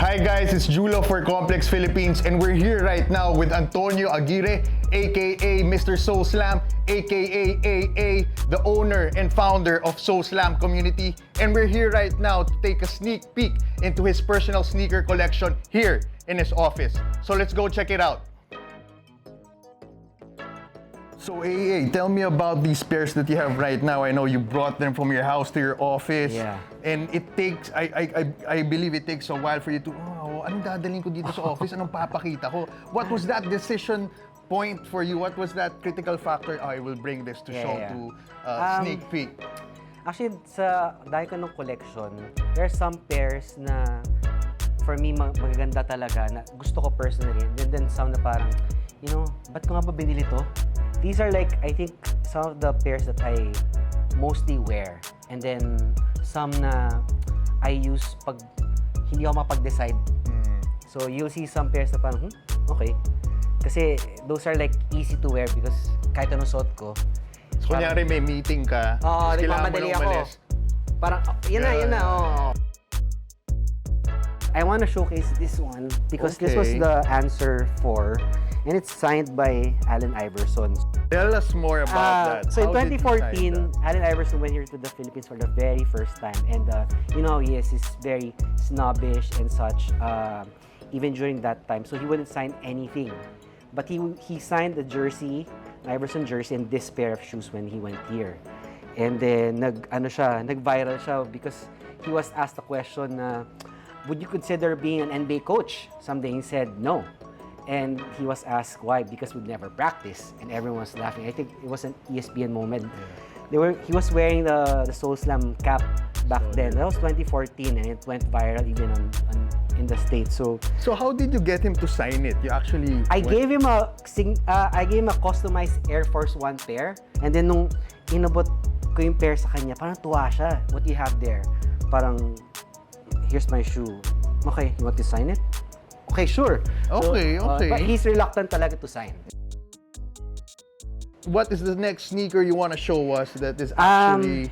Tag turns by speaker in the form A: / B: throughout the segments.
A: Hi guys, it's Julo for Complex Philippines and we're here right now with Antonio Aguirre, aka Mr. Soul Slam, aka AA, the owner and founder of Soul Slam community. And we're here right now to take a sneak peek into his personal sneaker collection here in his office. So let's go check it out. So AA, tell me about these pairs that you have right now. I know you brought them from your house to your office.
B: Yeah.
A: And it takes, I believe it takes a while for you to, anong dadalhin ko dito sa office? Anong papakita ko? What was that decision point for you? What was that critical factor? I will bring this to show to sneak peek.
B: Actually, sa dahil ko ng collection, there are some pairs na for me magaganda talaga na gusto ko personally. And then some na parang, you know, ba't ko nga ba binili to? These are like, I think, some of the pairs that I mostly wear. And then some na I use pag hindi ako mapag-decide. So you'll see some pairs na parang, okay. Kasi those are like easy to wear because kahit anong suot ko.
A: So kunyari may meeting ka,
B: nagmamadali ako. Parang, yun na. I want to showcase this one because this was the answer for, and it's signed by Allen Iverson.
A: Tell us more about that.
B: So in
A: How did you
B: 2014,
A: sign that?
B: Allen Iverson went here to the Philippines for the very first time, and you know he is very snobbish and such. Even during that time, so he wouldn't sign anything, but he signed the jersey, Iverson jersey, and this pair of shoes when he went here. And then nag-viral siya because he was asked the question, would you consider being an NBA coach someday? He said no. And he was asked why, because we'd never practice, and everyone was laughing. I think it was an ESPN moment. He was wearing the Soul Slam cap back then. That was 2014, and it went viral even in the States. So
A: how did you get him to sign it? You actually
B: I gave him a customized Air Force One pair, and then nung inabot ko yung pair sa kanya, parang tuwa siya. What do you have there? Parang, here's my shoe. Okay, you want to sign it? Okay, sure.
A: Okay.
B: But he's reluctant talaga to sign.
A: What is the next sneaker you want to show us that is actually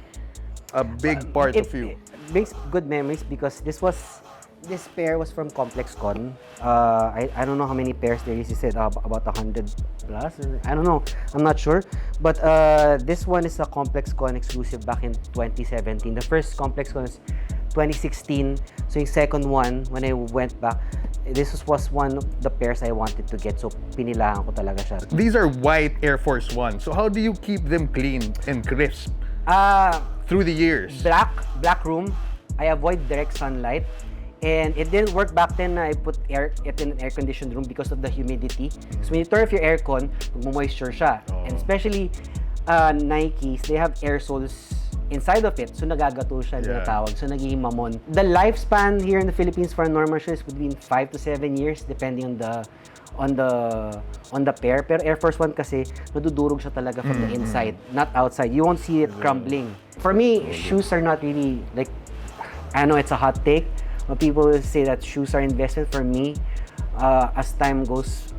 A: a big part of you?
B: It makes good memories because this pair was from Complex Con. I don't know how many pairs there is. He said about 100 plus. Or, I don't know. I'm not sure. But this one is a Complex Con exclusive back in 2017. The first Complex Con is 2016. So yung second one, when I went back, this was one of the pairs I wanted to get. So pinilahan ko talaga siya.
A: These are white Air Force One. So how do you keep them clean and crisp through the years?
B: Black room. I avoid direct sunlight. And it didn't work back then na I put it in an air-conditioned room because of the humidity. So when you turn off your aircon, moisture siya. And especially Nikes, they have air soles inside of it. So nagagato siya, tinatawag. So nagiging mamon. The lifespan here in the Philippines for a normal shoe is between 5 to 7 years depending on the pair. Pero Air Force One kasi nadudurog siya talaga from the inside, not outside. You won't see it crumbling. For me, shoes are not really like, I know it's a hot take, but people say that shoes are investment. For me, as time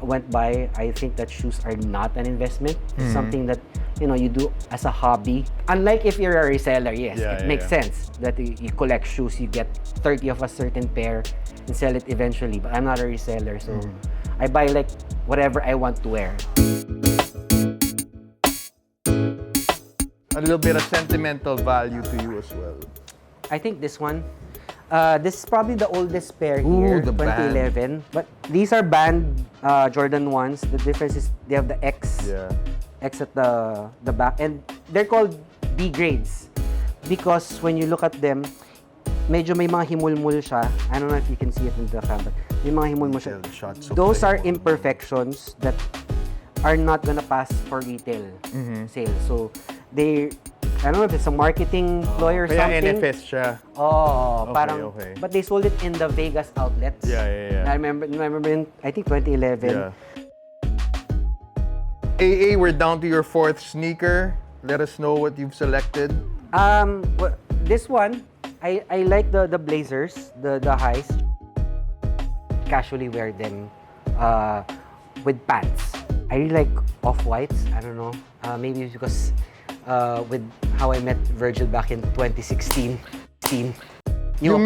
B: went by, I think that shoes are not an investment. It's something that you do as a hobby. Unlike if you're a reseller, yes, it makes sense that you collect shoes, you get 30 of a certain pair and sell it eventually. But I'm not a reseller, so I buy like whatever I want to wear.
A: A little bit of sentimental value to you as well.
B: I think this one. This is probably the oldest pair here,
A: the
B: 2011.
A: band.
B: But these are band Jordan 1s. The difference is they have the X at the back. And they're called B grades because when you look at them, medyo may mga himulmul siya. I don't know if you can see it in the camera. May mga himulmul siya. Those are imperfections that are not gonna pass for retail sale. So I don't know if it's a marketing ploy or
A: Kaya
B: something.
A: NFS siya.
B: Parang, but they sold it in the Vegas outlets. I remember in, I think 2011.
A: AA, we're down to your fourth sneaker. Let us know what you've selected.
B: This one, I like the blazers, the highs. Casually wear them with pants. I really like off-whites. I don't know. Maybe because with how I met Virgil back in 2016.
A: You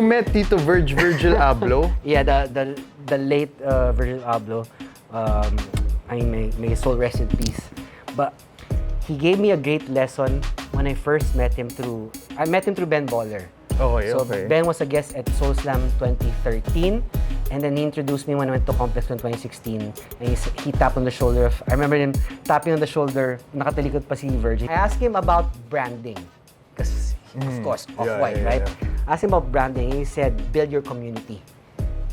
A: met Tito Virgil Abloh?
B: Yeah, the late Virgil Abloh. I mean, may soul rest in peace. But he gave me a great lesson when I first met him through. I met him through Ben Baller.
A: Okay,
B: So
A: okay.
B: Ben was a guest at Soul Slam 2013, and then he introduced me when I went to Complex in 2016. And he tapped on the shoulder of. I remember him tapping on the shoulder. Nakatalikod pa si Virgil. I asked him about branding, because of course Off-White, right? Asked him about branding. And he said, build your community,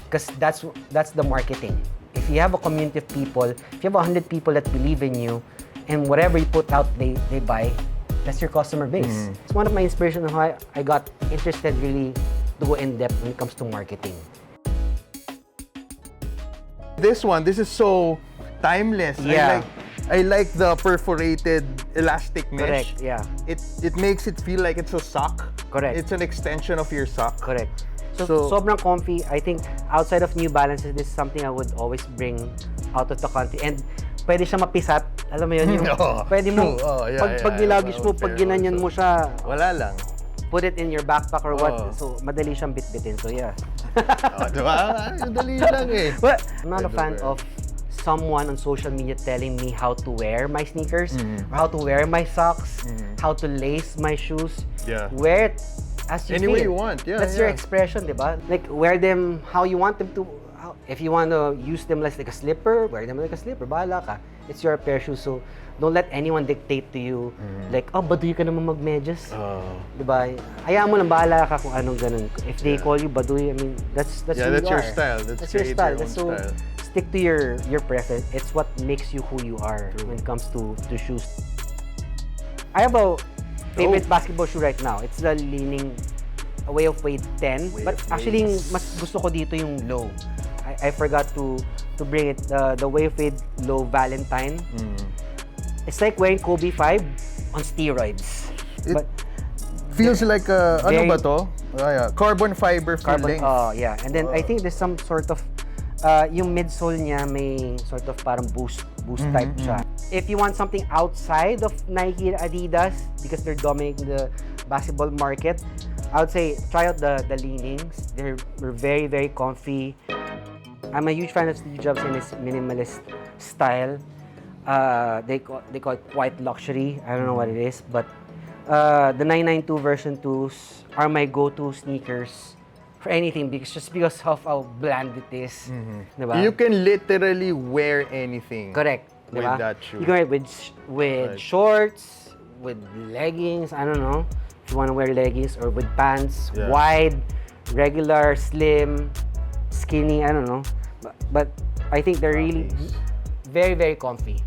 B: because that's the marketing. If you have a community of people, if you have 100 people that believe in you, and whatever you put out, they buy. That's your customer base. It's one of my inspirations on how I got interested really to go in depth when it comes to marketing.
A: This is so timeless.
B: Yeah.
A: I like the perforated elastic mesh.
B: Correct, yeah.
A: It makes it feel like it's a sock.
B: Correct.
A: It's an extension of your sock.
B: Correct.
A: So-
B: Sobrang comfy. I think outside of New Balances, this is something I would always bring out of the country. And pwede siya mapisat. Alam mo yun, yung pwede mo, pag nilagis mo, pag ginanyan mo siya,
A: wala lang.
B: put it in your backpack or what. So, madali siyang bitbitin. So, yeah.
A: Diba? Dali lang eh.
B: But I'm not a fan of someone on social media telling me how to wear my sneakers, how to wear my socks, how to lace my shoes.
A: Yeah.
B: Wear it as you
A: Any way
B: feel.
A: you want, yeah.
B: That's your expression, diba? Like, wear them how you want them to. If you want to use them like a slipper, wear them like a slipper. Bahala ka. It's your pair of shoes. So, don't let anyone dictate to you, like, oh, baduy ka naman mag-medyas. Diba? Hayaan mo lang, bahala ka kung anong ganun. If they call you baduy, I mean, that's who you
A: that's your
B: are.
A: style.
B: That's your style.
A: Your own
B: So,
A: style.
B: stick to your preference. It's what makes you who you are when it comes to shoes. I have a favorite basketball shoe right now. It's the Leaning Way of Wade 10. But actually, mas gusto ko dito yung low. I forgot to bring it, the Way of Wade Low Valentine. It's like wearing Kobe 5 on steroids. But
A: feels like ano
B: very-
A: ba to? Carbon fiber full length.
B: Yeah. And then I think there's some sort of yung midsole niya may sort of parang boost type siya. If you want something outside of Nike, Adidas, because they're dominating the basketball market, I would say try out the Leanings. They're very, very comfy. I'm a huge fan of Steve Jobs and his minimalist style. They call it quiet luxury. I don't know what it is, but the 992 version 2s are my go-to sneakers for anything, because of how bland it is. Diba?
A: You can literally wear anything.
B: Correct.
A: With
B: Diba?
A: that shoe.
B: You can wear it with shorts, with leggings, I don't know, if you want to wear leggings, or with pants,
A: Yeah.
B: wide, regular, slim, skinny, I don't know. But I think they're really very, very comfy.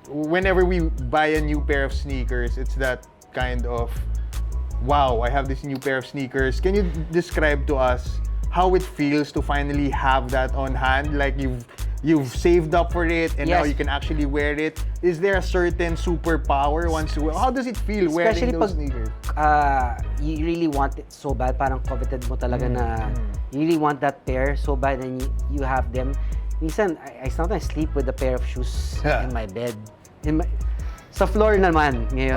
A: Whenever we buy a new pair of sneakers, it's that kind of, wow, I have this new pair of sneakers. Can you describe to us how it feels to finally have that on hand? Like you've saved up for it and now
B: Yes.
A: you can actually wear it. Is there a certain superpower once you wear? How does it feel wearing those sneakers?
B: You really want it so bad, parang coveted mo talaga na you really want that pair so bad, and you have them. Minsan, I sometimes sleep with a pair of shoes in my bed. Sa floor naman ngayon.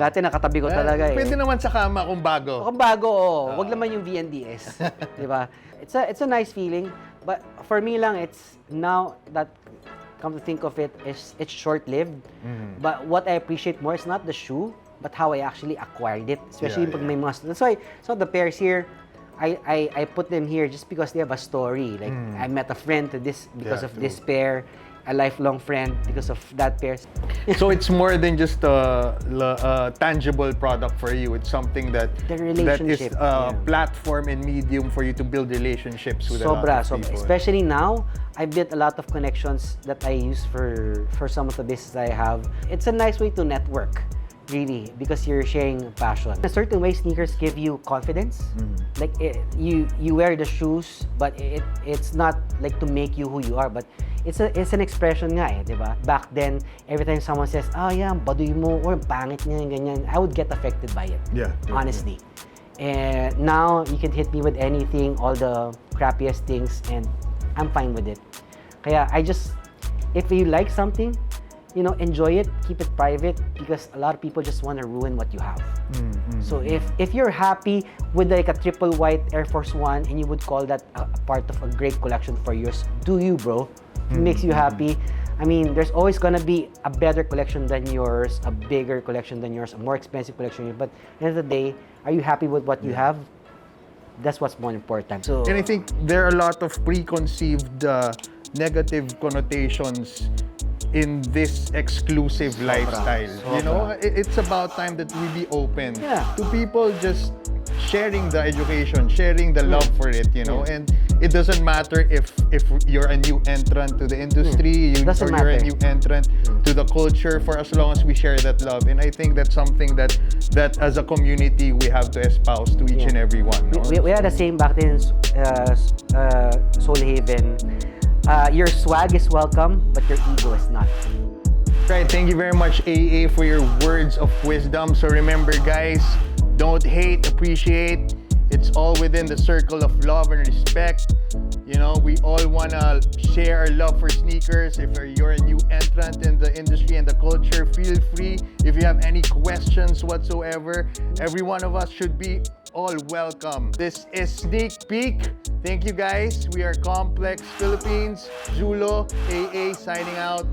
B: Dati nakatabi ko talaga eh.
A: Pwede naman sa kama kung bago.
B: Kung bago, wag naman yung VNDS. Di ba? It's a nice feeling, but for me lang, it's now that come to think of it, it's short-lived. But what I appreciate more is not the shoe, but how I actually acquired it, especially pag may mga. That's why the pairs here, I put them here just because they have a story. Like I met a friend because of this pair, a lifelong friend because of that pair.
A: So it's more than just a tangible product for you. It's something that
B: The
A: that is
B: relationship,
A: a platform and medium for you to build relationships with a lot of people.
B: Especially now, I built a lot of connections that I use for some of the business I have. It's a nice way to network, really, because you're sharing passion. In a certain way, sneakers give you confidence. Like you wear the shoes, but it's not like to make you who you are, but it's an expression nga eh, di ba? Back then, every time someone says, oh yeah, baduy mo, or pangit niya, ganyan, I would get affected by it.
A: Yeah.
B: Honestly. And now, you can hit me with anything, all the crappiest things, and I'm fine with it. Kaya, if you like something, enjoy it, keep it private, because a lot of people just want to ruin what you have. So if you're happy with like a triple white Air Force One and you would call that a part of a great collection for yours, do you, bro? If it makes you happy. I mean, there's always gonna be a better collection than yours, a bigger collection than yours, a more expensive collection. But at the end of the day, are you happy with what you have? That's what's more important. So,
A: And I think there are a lot of preconceived negative connotations in this exclusive lifestyle. You know, it's about time that we be open to people just sharing the education, sharing the love for it, and it doesn't matter if you're a new entrant to the industry, you're a new entrant to the culture, for as long as we share that love. And I think that's something that as a community we have to espouse to each and every one. No?
B: We had the same back then, Soul Haven. Your swag is welcome, but your ego is not.
A: Right, thank you very much, AA, for your words of wisdom. So remember, guys, don't hate, appreciate. It's all within the circle of love and respect. We all want to share our love for sneakers. If you're a new entrant in the industry and the culture, feel free. If you have any questions whatsoever, every one of us should be all welcome. This is Sneak Peek. Thank you, guys. We are Complex Philippines. Julo, AA signing out.